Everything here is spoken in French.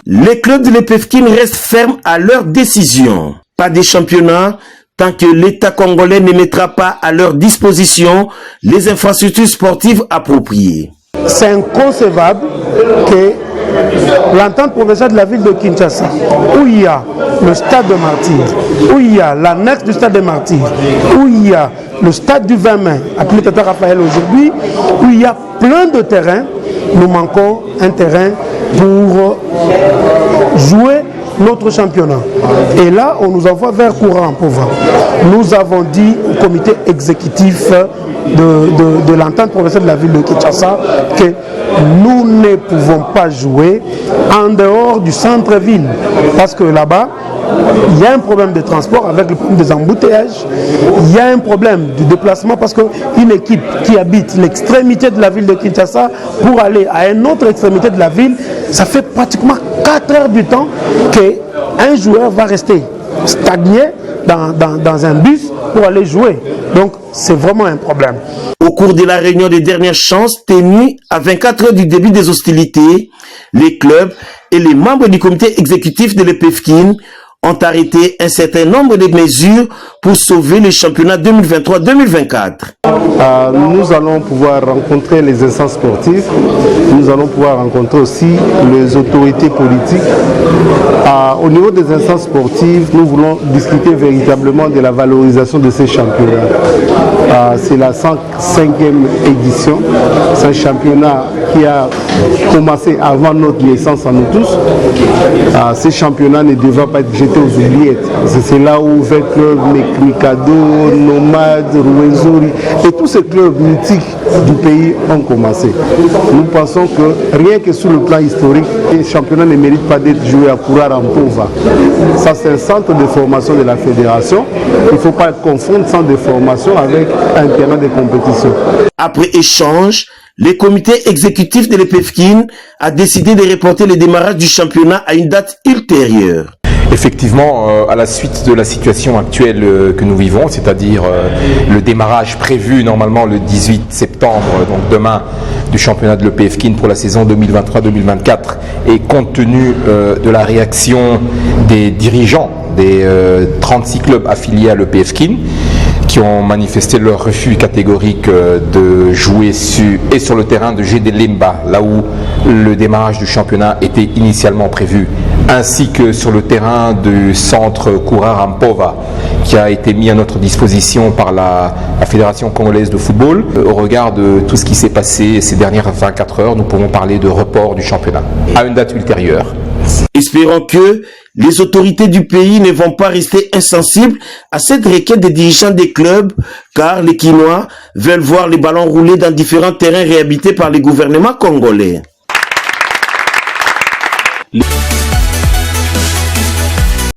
Les clubs de l'EPFKIN restent fermes à leur décision. Pas de championnat tant que l'État congolais ne mettra pas à leur disposition les infrastructures sportives appropriées. C'est inconcevable que l'entente provinciale de la ville de Kinshasa, où il y a le stade de Martyrs, où il y a l'annexe du stade de Martyrs, où il y a le stade du 20 mai, appelé Tata Raphaël aujourd'hui, où il y a plein de terrains, nous manquons un terrain pour jouer notre championnat. Et là, on nous envoie vers courant pauvre. Nous avons dit au comité exécutif de l'entente provinciale de la ville de Kinshasa que nous ne pouvons pas jouer en dehors du centre-ville. Parce que là-bas, il y a un problème de transport avec le problème des embouteillages. Il y a un problème du déplacement parce qu'une équipe qui habite l'extrémité de la ville de Kinshasa pour aller à une autre extrémité de la ville, ça fait pratiquement 4 heures du temps qu'un joueur va rester stagné dans un bus pour aller jouer. Donc, c'est vraiment un problème. Au cours de la réunion des dernières chances tenue à 24 heures du début des hostilités, les clubs et les membres du comité exécutif de l'EPFKIN ont arrêté un certain nombre de mesures pour sauver le championnat 2023-2024. Nous allons pouvoir rencontrer les instances sportives, nous allons pouvoir rencontrer aussi les autorités politiques. Au niveau des instances sportives, nous voulons discuter véritablement de la valorisation de ces championnats. C'est la 105e édition, c'est un championnat qui a commencé avant notre naissance à nous tous. Ces championnats ne devraient pas être jetés aux oubliettes. C'est là où 20 clubs, Mikado, Nomad, Rouenzori et tous ces clubs mythiques du pays ont commencé. Nous pensons que rien que sur le plan historique, les championnats ne méritent pas d'être joués à Kourarampova. Ça, c'est un centre de formation de la fédération. Il ne faut pas confondre centre de formation avec un terrain de compétition. Après échange, le comité exécutif de l'EPFKIN a décidé de reporter le démarrage du championnat à une date ultérieure. Effectivement, à la suite de la situation actuelle que nous vivons, c'est-à-dire le démarrage prévu normalement le 18 septembre, donc demain, du championnat de l'EPFKIN pour la saison 2023-2024, et compte tenu de la réaction des dirigeants des 36 clubs affiliés à l'EPFKIN, qui ont manifesté leur refus catégorique de jouer sur le terrain de Gédé Lemba, là où le démarrage du championnat était initialement prévu, ainsi que sur le terrain du centre Kourarampova, qui a été mis à notre disposition par la Fédération congolaise de football. Au regard de tout ce qui s'est passé ces dernières 24 heures, nous pouvons parler de report du championnat à une date ultérieure. Espérons que les autorités du pays ne vont pas rester insensibles à cette requête des dirigeants des clubs, car les Quinois veulent voir les ballons rouler dans différents terrains réhabilités par les gouvernements congolais.